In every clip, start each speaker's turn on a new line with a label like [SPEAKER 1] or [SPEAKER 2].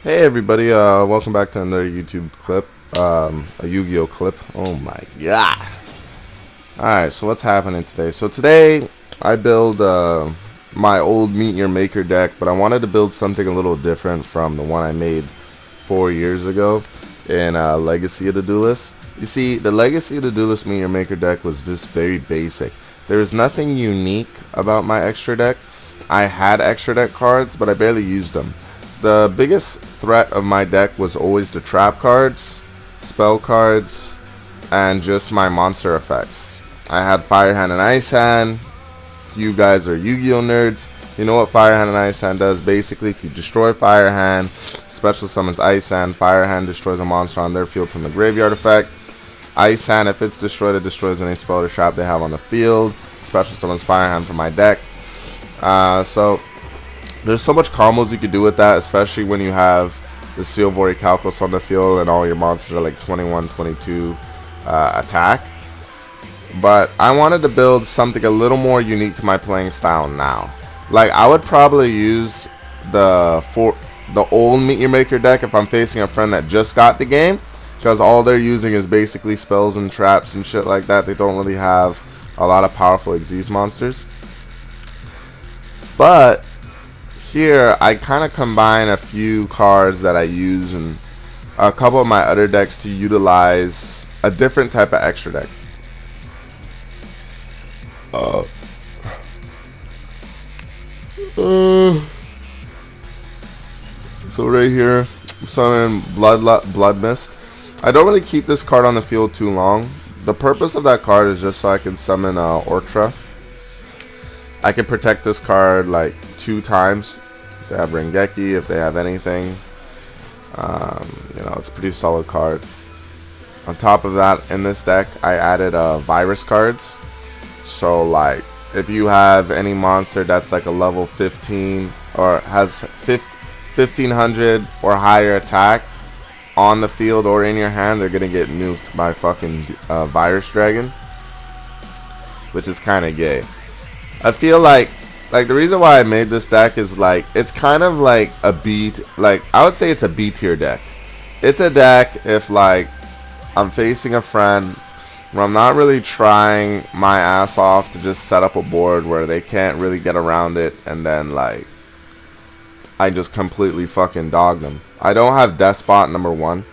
[SPEAKER 1] Hey everybody, welcome back to another YouTube clip, a Yu-Gi-Oh clip. Oh my god. Alright, so what's happening today? So today, I build my old Meet Your Maker deck, but I wanted to build something a little different from the one I made 4 years ago in Legacy of the Duelist. You see, the Legacy of the Duelist Meet Your Maker deck was just very basic. There was nothing unique about my extra deck. I had extra deck cards, but I barely used them. The biggest threat of my deck was always the trap cards, spell cards, and just my monster effects. I had Fire Hand and Ice Hand. If you guys are Yu-Gi-Oh nerds, you know what Fire Hand and Ice Hand does. Basically, if you destroy Fire Hand, special summons Ice Hand, Fire Hand destroys a monster on their field from the graveyard effect. Ice Hand, if it's destroyed, it destroys any spell or trap they have on the field. Special summons Fire Hand from my deck. So there's so much combos you could do with that, especially when you have the Silvery Calcos on the field and all your monsters are like 21, 22 attack. But I wanted to build something a little more unique to my playing style now. Like, I would probably use the old Meet Your Maker deck if I'm facing a friend that just got the game, because all they're using is basically spells and traps and shit like that. They don't really have a lot of powerful Xyz monsters. But here, I kind of combine a few cards that I use in a couple of my other decks to utilize a different type of extra deck. So right here, summoning Blood Mist. I don't really keep this card on the field too long. The purpose of that card is just so I can summon Ortra. I can protect this card like 2 times. If they have Rengeki, if they have anything, you know, it's a pretty solid card. On top of that, in this deck, I added virus cards. So like, if you have any monster that's like a level 15 or has 1500 or higher attack on the field or in your hand, they're gonna get nuked by fucking Virus Dragon, which is kind of gay. I feel like the reason why I made this deck is like, it's kind of like a B, like I would say it's a B tier deck. It's a deck if like I'm facing a friend where I'm not really trying my ass off to just set up a board where they can't really get around it, and then like I just completely fucking dog them. I don't have Despot #1.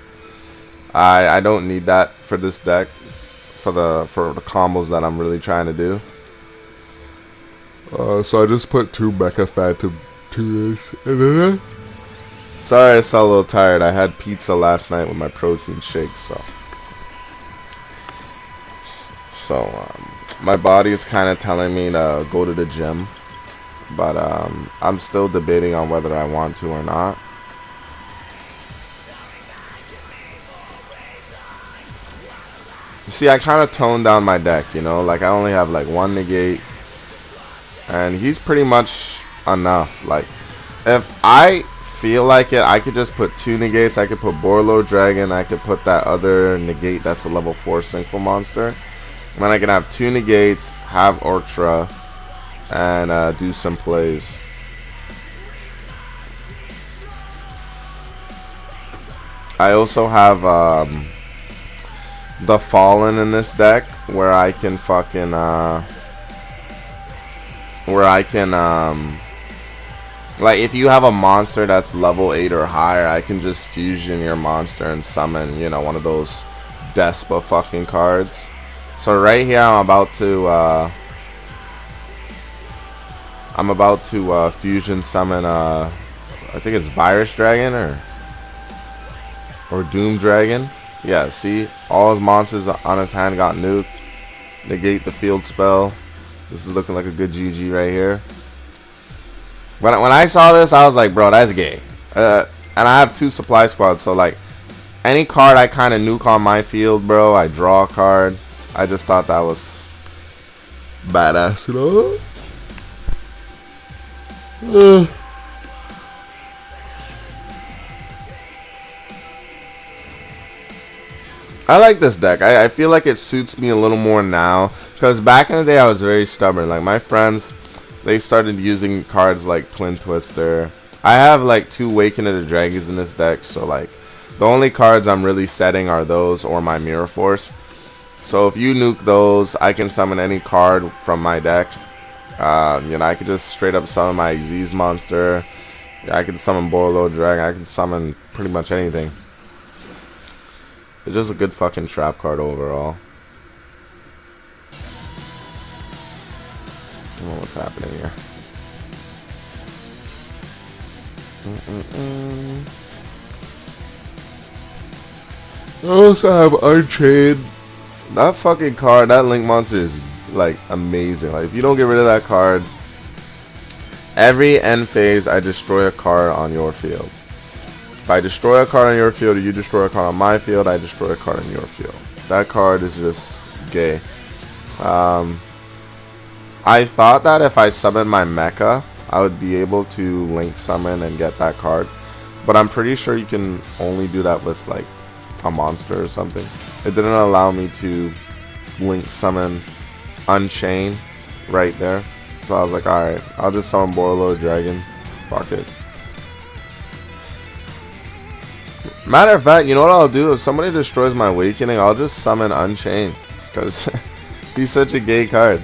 [SPEAKER 1] I don't need that for this deck for the combos that I'm really trying to do. So I just put 2 Mecha Phantom to this. Sorry, I sound a little tired. I had pizza last night with my protein shake, so my body is kind of telling me to go to the gym, but I'm still debating on whether I want to or not. You see, I kind of toned down my deck, you know, like I only have like 1 negate, and he's pretty much enough. Like, if I feel like it, I could just put 2 negates. I could put Borlo Dragon, I could put that other negate that's a level 4 single monster, and then I can have 2 negates, have Ortra, and do some plays. I also have the Fallen in this deck, where I can fucking like, if you have a monster that's level 8 or higher, I can just fusion your monster and summon, you know, one of those Despa fucking cards. So right here, I'm about to fusion summon I think it's Virus Dragon or Doom Dragon. Yeah, see, all his monsters on his hand got nuked. Negate the field spell. This is looking like a good GG right here. When I saw this, I was like, bro, that's gay. And I have 2 supply squads, so like, any card I kind of nuke on my field, bro, I draw a card. I just thought that was badass, you know? I like this deck. I feel like it suits me a little more now, because back in the day I was very stubborn. Like, my friends, they started using cards like Twin Twister. I have like 2 Waken of the Dragons in this deck, so like the only cards I'm really setting are those or my Mirror Force. So if you nuke those, I can summon any card from my deck. You know, I could just straight up summon my Z's monster. I can summon Borlo Dragon. I can summon pretty much anything. It's just a good fucking trap card overall. I don't know what's happening here. I also have Unchained. That fucking card, that Link monster is like amazing. Like if you don't get rid of that card, every end phase I destroy a card on your field. If I destroy a card on your field or you destroy a card on my field, I destroy a card on your field. That card is just gay. I thought that if I summon my mecha, I would be able to link summon and get that card. But I'm pretty sure you can only do that with like a monster or something. It didn't allow me to link summon Unchained right there. So I was like, alright, I'll just summon Borlo Dragon. Fuck it. Matter of fact, you know what I'll do? If somebody destroys my Awakening, I'll just summon Unchained. Because he's such a gay card.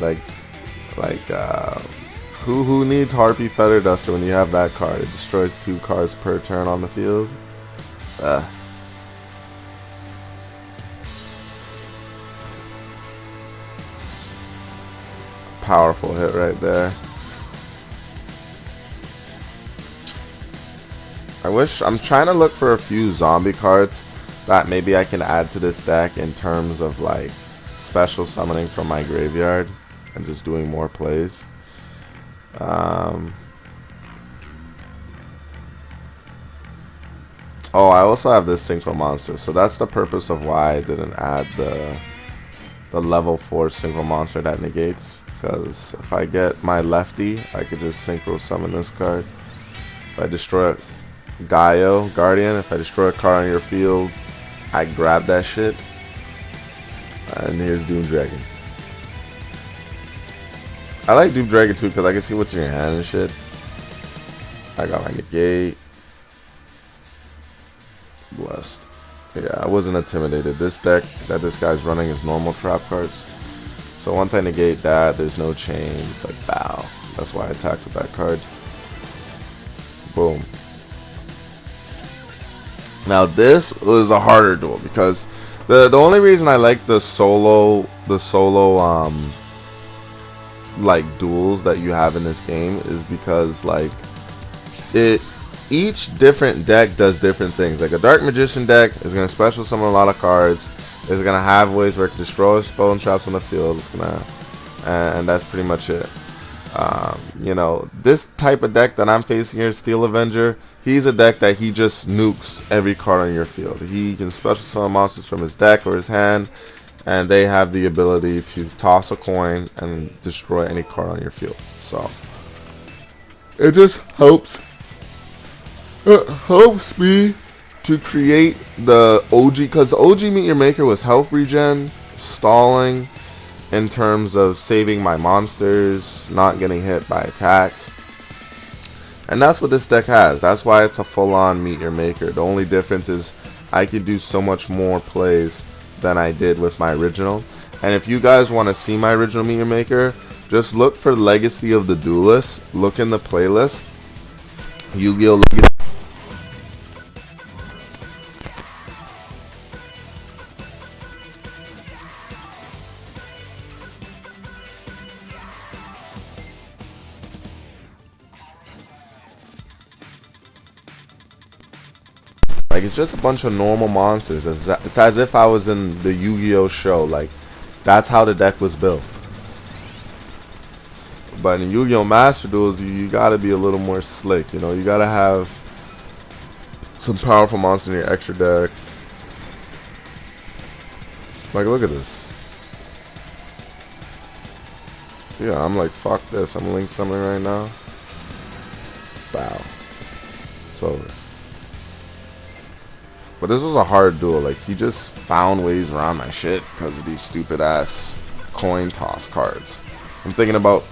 [SPEAKER 1] Who needs Harpy Feather Duster when you have that card? It destroys 2 cards per turn on the field. Powerful hit right there. I'm trying to look for a few zombie cards that maybe I can add to this deck in terms of like special summoning from my graveyard and just doing more plays. Oh, I also have this Synchro Monster, so that's the purpose of why I didn't add the level 4 Synchro Monster that negates, because if I get my lefty, I could just Synchro summon this card. If I destroy Yugioh, Guardian, if I destroy a card on your field, I grab that shit. And here's Doom Dragon. I like Doom Dragon too because I can see what's in your hand and shit. I got my negate. Blessed. Yeah, I wasn't intimidated. This deck that this guy's running is normal trap cards. So once I negate that, there's no chain. It's like bow. That's why I attacked with that card. Boom. Now this was a harder duel because the only reason I like the solo like duels that you have in this game is because like each different deck does different things. Like a Dark Magician deck is gonna special summon a lot of cards. It's gonna have ways where it can destroy spell and traps on the field. It's gonna and that's pretty much it. You know, this type of deck that I'm facing here, Steel Avenger, he's a deck that he just nukes every card on your field. He can special summon monsters from his deck or his hand, and they have the ability to toss a coin and destroy any card on your field. So it just helps. It helps me to create the OG, because OG Meet Your Maker was health regen, stalling in terms of saving my monsters, not getting hit by attacks. And that's what this deck has. That's why it's a full-on Meet Your Maker. The only difference is I could do so much more plays than I did with my original. And if you guys want to see my original Meet Your Maker, just look for Legacy of the Duelist. Look in the playlist. Yu-Gi-Oh! Legacy. Like, it's just a bunch of normal monsters. It's as if I was in the Yu-Gi-Oh! Show. Like, that's how the deck was built. But in Yu-Gi-Oh! Master Duels, you gotta be a little more slick. You know, you gotta have some powerful monsters in your extra deck. Like, look at this. Yeah, I'm like, fuck this. I'm Link Summoning right now. Bow. It's over. But this was a hard duel. Like, he just found ways around my shit because of these stupid ass coin toss cards. I'm thinking about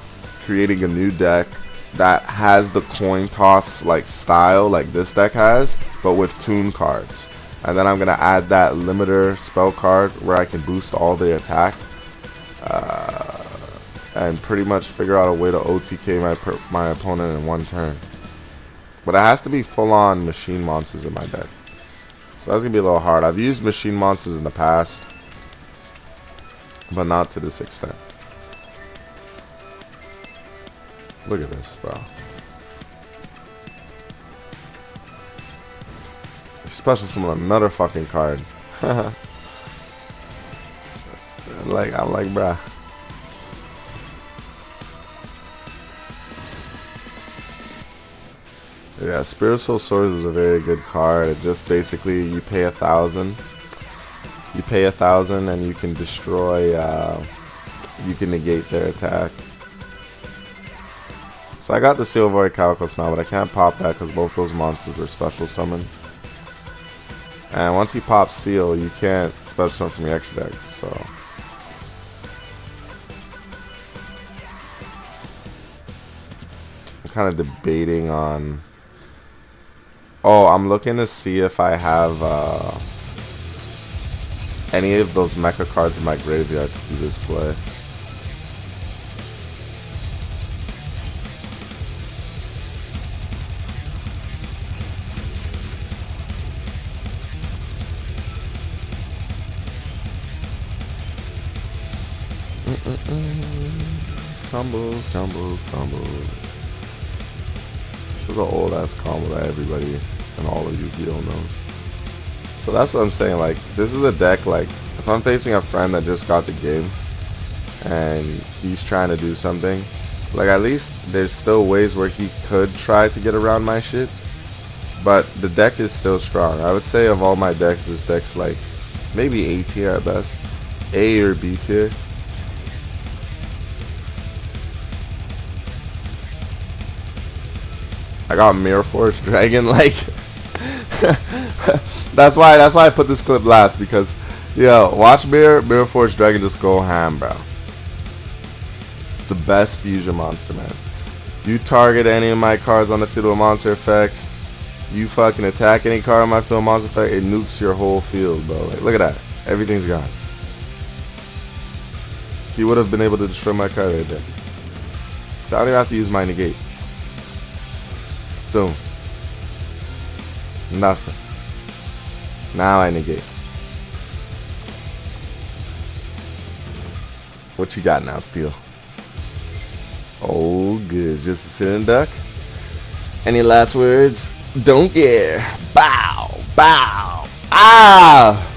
[SPEAKER 1] creating a new deck that has the coin toss like style like this deck has, but with tune cards. And then I'm gonna add that limiter spell card where I can boost all the attack, and pretty much figure out a way to OTK my opponent in one turn. But it has to be full-on machine monsters in my deck, so that's gonna be a little hard. I've used machine monsters in the past, but not to this extent. Look at this, bro. Special summon another fucking card. I'm like, bruh. Yeah, Spiritual Swords is a very good card. It just basically, you pay 1,000. You pay 1,000 and you can destroy, you can negate their attack. So I got the Seal Void Calcos now, but I can't pop that because both those monsters were special summoned. And once he pops Seal, you can't special summon from your extra deck, so. I'm kind of debating on. Oh, I'm looking to see if I have any of those mecha cards in my graveyard to do this play. Combos. This is an old ass combo that everybody and all of Yugioh knows. So that's what I'm saying. Like, this is a deck. Like, if I'm facing a friend that just got the game and he's trying to do something, like, at least there's still ways where he could try to get around my shit. But the deck is still strong. I would say of all my decks, this deck's like maybe A tier at best, A or B tier. I got Mirror Force Dragon, like that's why I put this clip last, because yo, watch Mirror Force Dragon just go ham, bro. It's the best fusion monster, man. You target any of my cards on the field with monster effects, you fucking attack any card on my field monster effect, it nukes your whole field, bro. Like, look at that, everything's gone. He would have been able to destroy my card right there. So I don't even have to use my negate. Boom. Nothing. Now I negate. What you got now, Steel? Oh, good. Just a sitting duck. Any last words? Don't care. Bow. Bow. Ah!